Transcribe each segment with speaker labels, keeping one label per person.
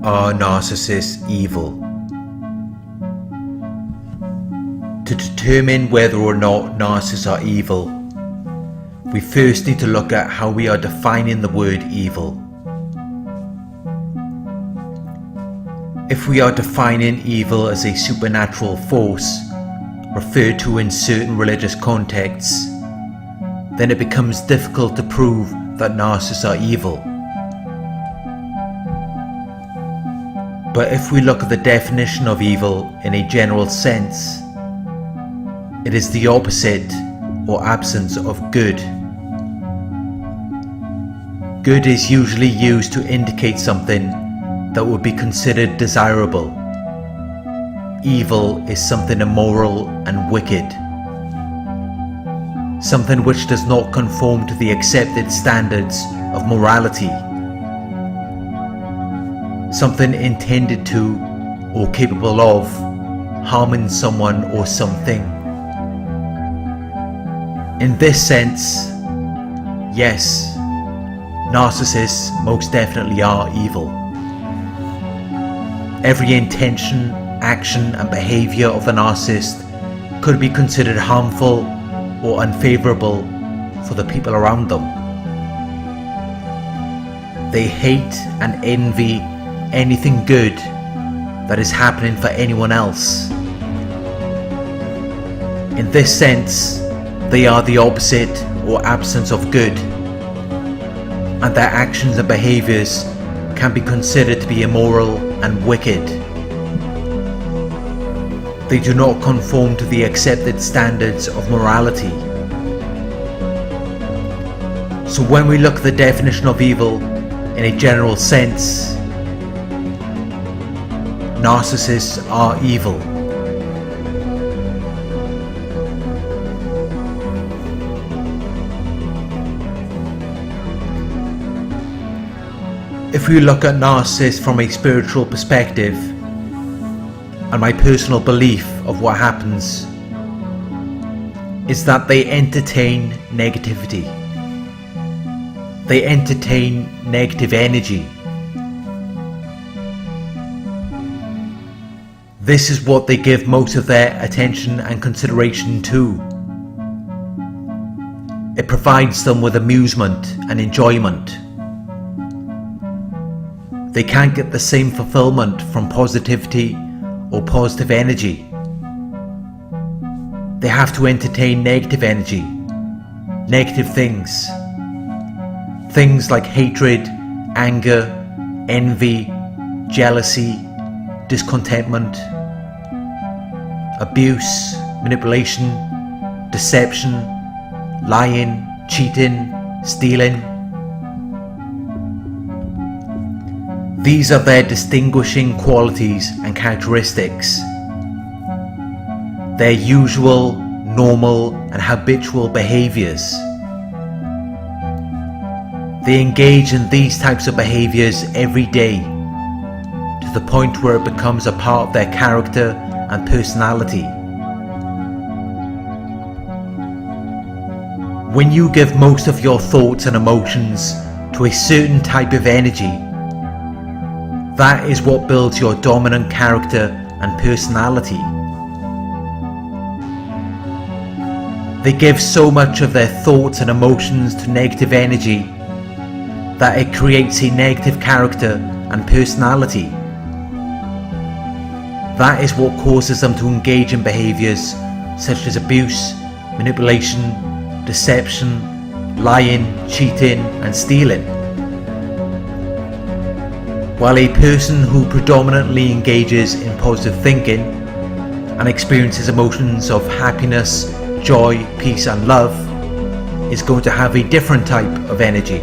Speaker 1: Are narcissists evil? To determine whether or not narcissists are evil, we first need to look at how we are defining the word evil. If we are defining evil as a supernatural force referred to in certain religious contexts, then it becomes difficult to prove that narcissists are evil. But if we look at the definition of evil in a general sense, it is the opposite or absence of good. Good is usually used to indicate something that would be considered desirable. Evil is something immoral and wicked, something which does not conform to the accepted standards of morality, something intended to or capable of harming someone or something. In this sense, yes, narcissists most definitely are evil. Every intention, action and behaviour of the narcissist could be considered harmful or unfavourable for the people around them. They hate and envy anything good that is happening for anyone else. In this sense, they are the opposite or absence of good, and their actions and behaviours can be considered to be immoral and wicked. They do not conform to the accepted standards of morality. So when we look at the definition of evil in a general sense, narcissists are evil. If we look at narcissists from a spiritual perspective, and my personal belief of what happens is that they entertain negativity. They entertain negative energy. This is what they give most of their attention and consideration to. It provides them with amusement and enjoyment. They can't get the same fulfillment from positivity or positive energy. They have to entertain negative energy, negative things. Things like hatred, anger, envy, jealousy, discontentment, abuse, manipulation, deception, lying, cheating, stealing. These are their distinguishing qualities and characteristics. Their usual, normal and habitual behaviours. They engage in these types of behaviours every day, to the point where it becomes a part of their character and personality. When you give most of your thoughts and emotions to a certain type of energy, that is what builds your dominant character and personality. They give so much of their thoughts and emotions to negative energy that it creates a negative character and personality. That is what causes them to engage in behaviours such as abuse, manipulation, deception, lying, cheating and stealing. While a person who predominantly engages in positive thinking and experiences emotions of happiness, joy, peace and love is going to have a different type of energy.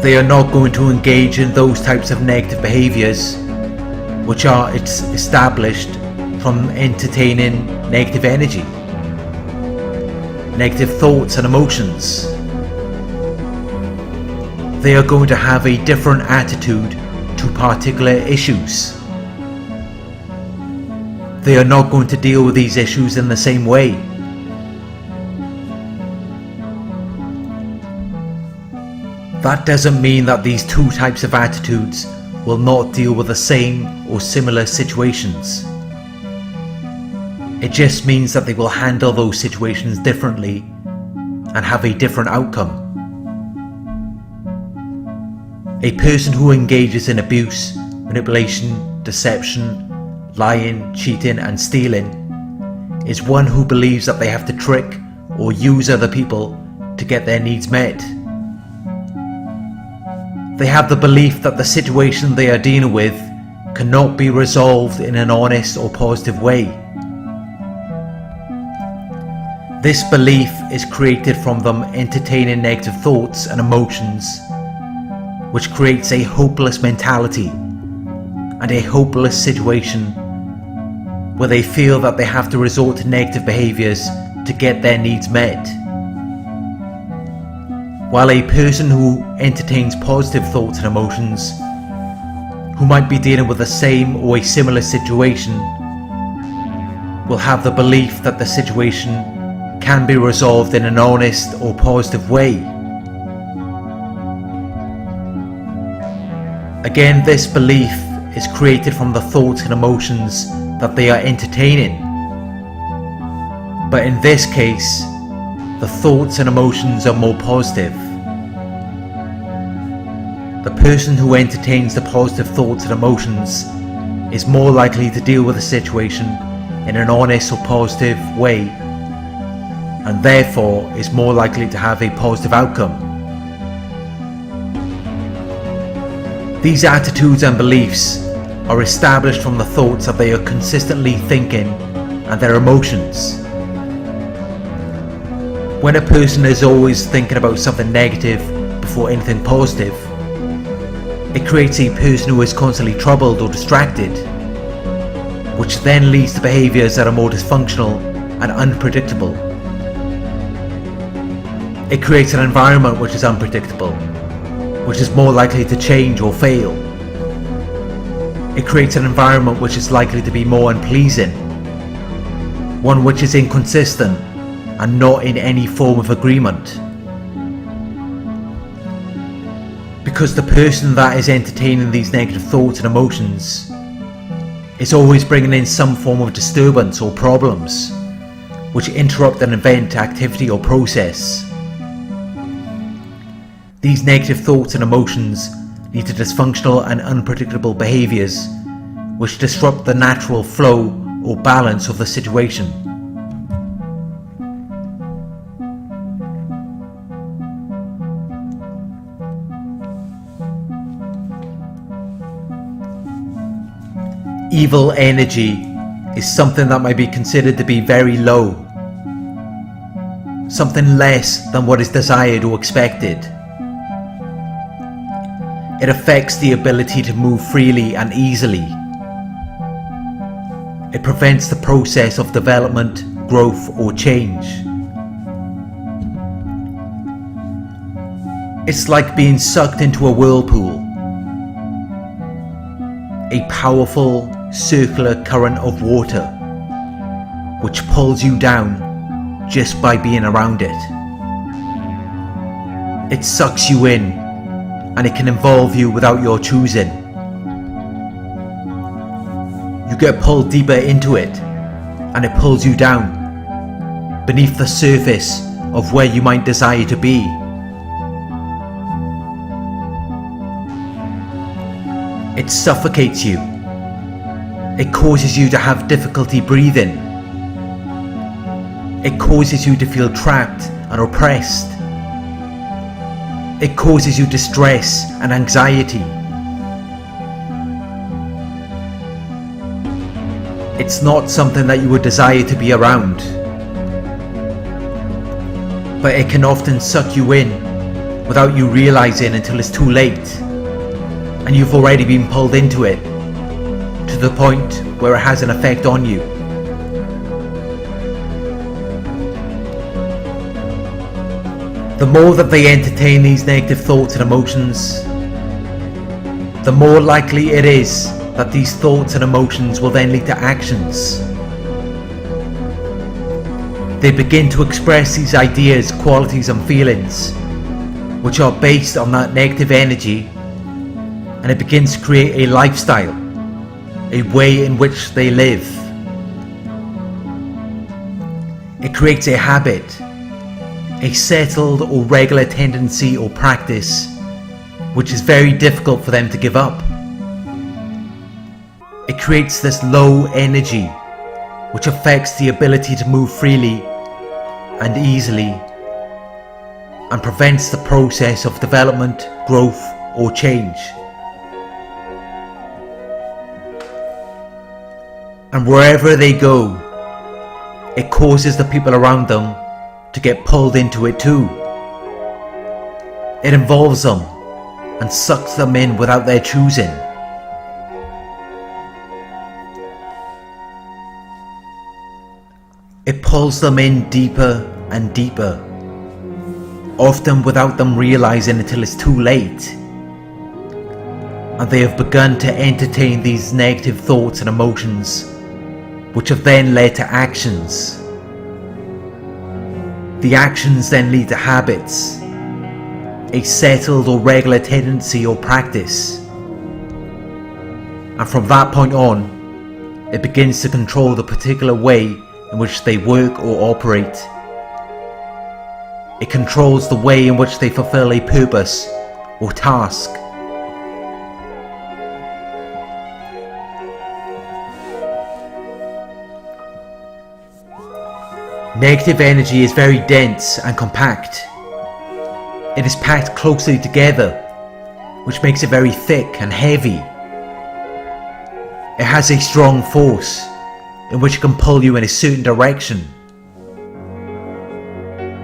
Speaker 1: They are not going to engage in those types of negative behaviours which are established from entertaining negative energy, negative thoughts and emotions. They are going to have a different attitude to particular issues. They are not going to deal with these issues in the same way. That doesn't mean that these two types of attitudes will not deal with the same or similar situations. It just means that they will handle those situations differently and have a different outcome. A person who engages in abuse, manipulation, deception, lying, cheating and stealing is one who believes that they have to trick or use other people to get their needs met. They have the belief that the situation they are dealing with cannot be resolved in an honest or positive way. This belief is created from them entertaining negative thoughts and emotions, which creates a hopeless mentality and a hopeless situation where they feel that they have to resort to negative behaviours to get their needs met. While a person who entertains positive thoughts and emotions, who might be dealing with the same or a similar situation, will have the belief that the situation can be resolved in an honest or positive way. Again, this belief is created from the thoughts and emotions that they are entertaining. But in this case, the thoughts and emotions are more positive. The person who entertains the positive thoughts and emotions is more likely to deal with the situation in an honest or positive way, and therefore is more likely to have a positive outcome. These attitudes and beliefs are established from the thoughts that they are consistently thinking and their emotions. When a person is always thinking about something negative before anything positive, it creates a person who is constantly troubled or distracted, which then leads to behaviours that are more dysfunctional and unpredictable. It creates an environment which is unpredictable, which is more likely to change or fail. It creates an environment which is likely to be more unpleasing, one which is inconsistent and not in any form of agreement. Because the person that is entertaining these negative thoughts and emotions is always bringing in some form of disturbance or problems, which interrupt an event, activity or process. These negative thoughts and emotions lead to dysfunctional and unpredictable behaviours, which disrupt the natural flow or balance of the situation. Evil energy is something that might be considered to be very low, something less than what is desired or expected. It affects the ability to move freely and easily. It prevents the process of development, growth or change. It's like being sucked into a whirlpool, a powerful circular current of water which pulls you down just by being around it. It sucks you in, and it can involve you without your choosing. You get pulled deeper into it, and it pulls you down beneath the surface of where you might desire to be. It suffocates you. It causes you to have difficulty breathing. It causes you to feel trapped and oppressed. It causes you distress and anxiety. It's not something that you would desire to be around, but it can often suck you in without you realizing until it's too late, and you've already been pulled into it to the point where it has an effect on you. The more that they entertain these negative thoughts and emotions, the more likely it is that these thoughts and emotions will then lead to actions. They begin to express these ideas, qualities and feelings which are based on that negative energy, and it begins to create a lifestyle, a way in which they live. It creates a habit, a settled or regular tendency or practice, which is very difficult for them to give up. It creates this low energy, which affects the ability to move freely and easily, and prevents the process of development, growth, or change. And wherever they go, it causes the people around them to get pulled into it too. It involves them and sucks them in without their choosing. It pulls them in deeper and deeper, often without them realizing until it's too late, and they have begun to entertain these negative thoughts and emotions, which have then led to actions. The actions then lead to habits, a settled or regular tendency or practice, and from that point on, it begins to control the particular way in which they work or operate. It controls the way in which they fulfill a purpose or task. Negative energy is very dense and compact. It is packed closely together, which makes it very thick and heavy. It has a strong force in which it can pull you in a certain direction.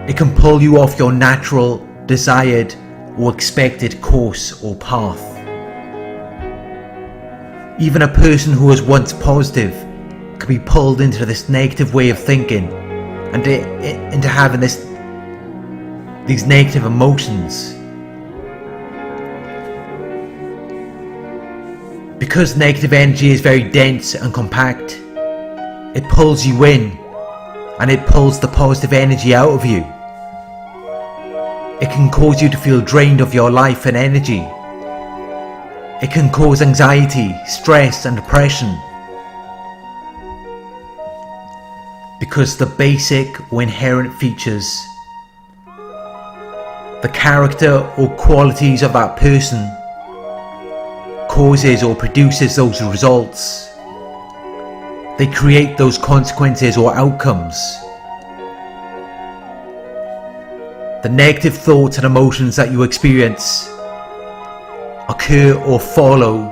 Speaker 1: It can pull you off your natural, desired, or expected course or path. Even a person who was once positive can be pulled into this negative way of thinking and into having these negative emotions. Because negative energy is very dense and compact, it pulls you in and it pulls the positive energy out of you. It can cause you to feel drained of your life and energy. It can cause anxiety, stress and depression. Because the basic or inherent features, the character or qualities of that person causes or produces those results. They create those consequences or outcomes. The negative thoughts and emotions that you experience occur or follow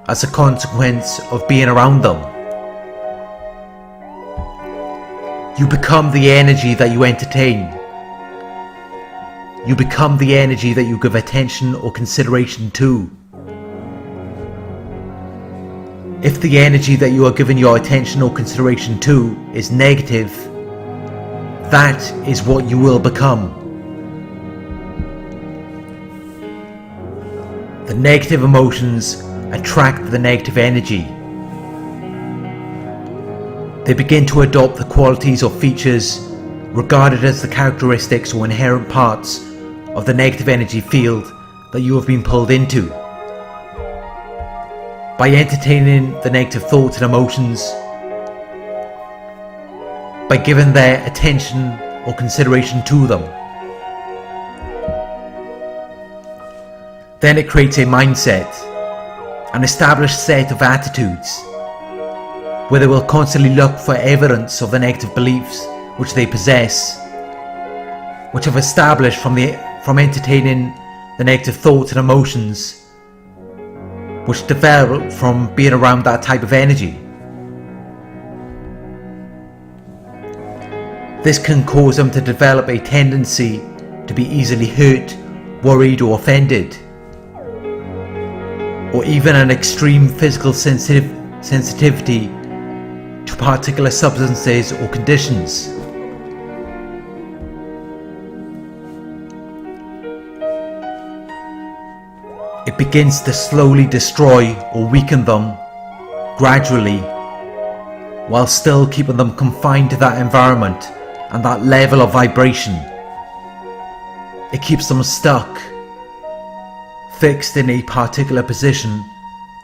Speaker 1: as a consequence of being around them. You become the energy that you entertain. You become the energy that you give attention or consideration to. If the energy that you are giving your attention or consideration to is negative, that is what you will become. The negative emotions attract the negative energy. They begin to adopt the qualities or features regarded as the characteristics or inherent parts of the negative energy field that you have been pulled into. By entertaining the negative thoughts and emotions, by giving their attention or consideration to them, then it creates a mindset, an established set of attitudes, where they will constantly look for evidence of the negative beliefs which they possess, which have established from entertaining the negative thoughts and emotions, which develop from being around that type of energy. This can cause them to develop a tendency to be easily hurt, worried or offended, or even an extreme physical sensitivity to particular substances or conditions. It begins to slowly destroy or weaken them gradually, while still keeping them confined to that environment and that level of vibration. It keeps them stuck, fixed in a particular position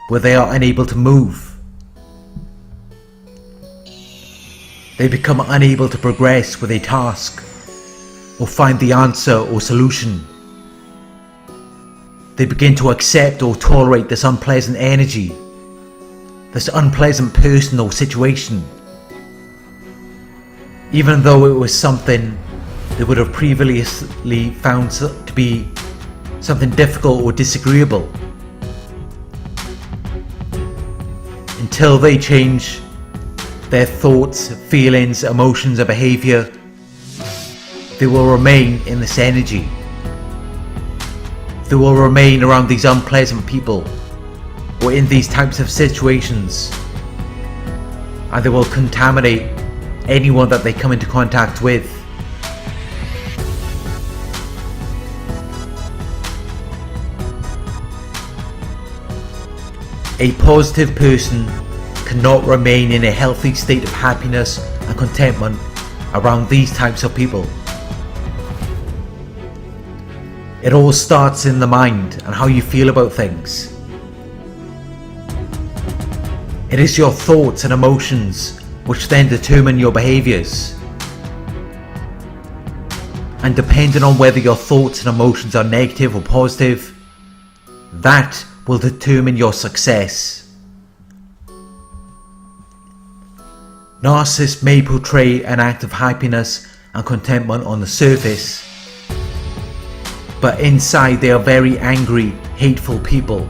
Speaker 1: where they are unable to move. They become unable to progress with a task or find the answer or solution. They begin to accept or tolerate this unpleasant energy, this unpleasant person or situation, even though it was something they would have previously found to be something difficult or disagreeable. Until they change their thoughts, feelings, emotions, or behavior, they will remain in this energy. They will remain around these unpleasant people or in these types of situations, and they will contaminate anyone that they come into contact with. A positive person cannot remain in a healthy state of happiness and contentment around these types of people. It all starts in the mind and how you feel about things. It is your thoughts and emotions which then determine your behaviors. And depending on whether your thoughts and emotions are negative or positive, that will determine your success. Narcissists may portray an act of happiness and contentment on the surface, but inside they are very angry, hateful people.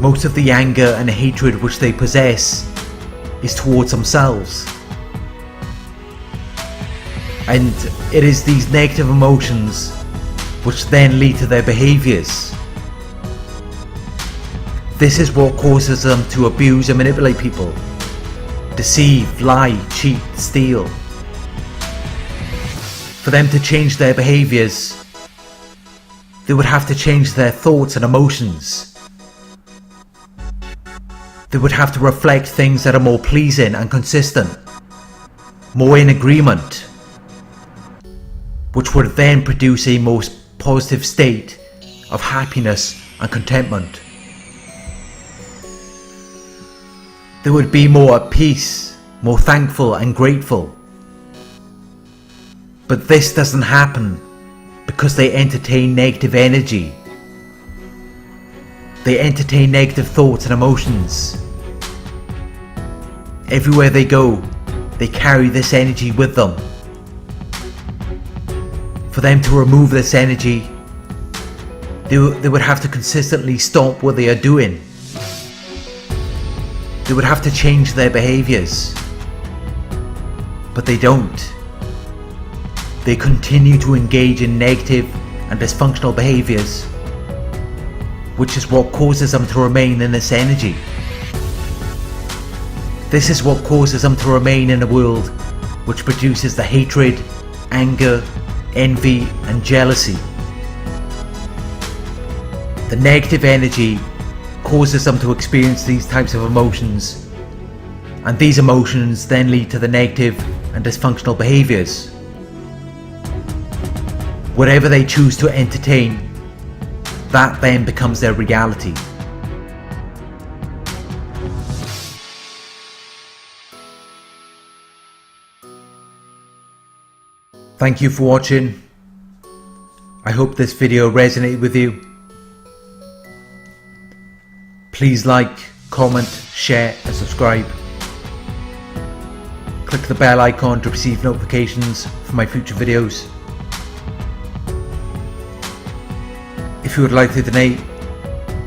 Speaker 1: Most of the anger and hatred which they possess is towards themselves. And it is these negative emotions which then lead to their behaviors. This is what causes them to abuse and manipulate people, deceive, lie, cheat, steal. For them to change their behaviors, they would have to change their thoughts and emotions. They would have to reflect things that are more pleasing and consistent, more in agreement, which would then produce a more positive state of happiness and contentment. They would be more at peace, more thankful and grateful. But this doesn't happen because they entertain negative energy. They entertain negative thoughts and emotions. Everywhere they go, they carry this energy with them. For them to remove this energy, they would have to consistently stop what they are doing. They would have to change their behaviors. But they don't. They continue to engage in negative and dysfunctional behaviors, which is what causes them to remain in this energy. This is what causes them to remain in a world which produces the hatred, anger, envy and jealousy. The negative energy causes them to experience these types of emotions, and these emotions then lead to the negative and dysfunctional behaviors. Whatever they choose to entertain, that then becomes their reality. Thank you for watching. I hope this video resonated with you. Please like, comment, share and subscribe. Click the bell icon to receive notifications for my future videos. If you would like to donate,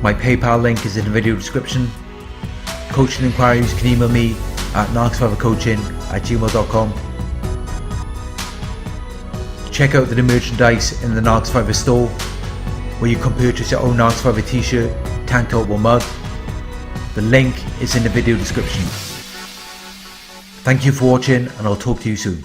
Speaker 1: my PayPal link is in the video description. Coaching inquiries can email me at narcsurvivorcoaching@gmail.com. Check out the new merchandise in the Narcsurvivor store, where you can purchase your own Narcsurvivor t-shirt, tank top or mug. The link is in the video description. Thank you for watching, and I'll talk to you soon.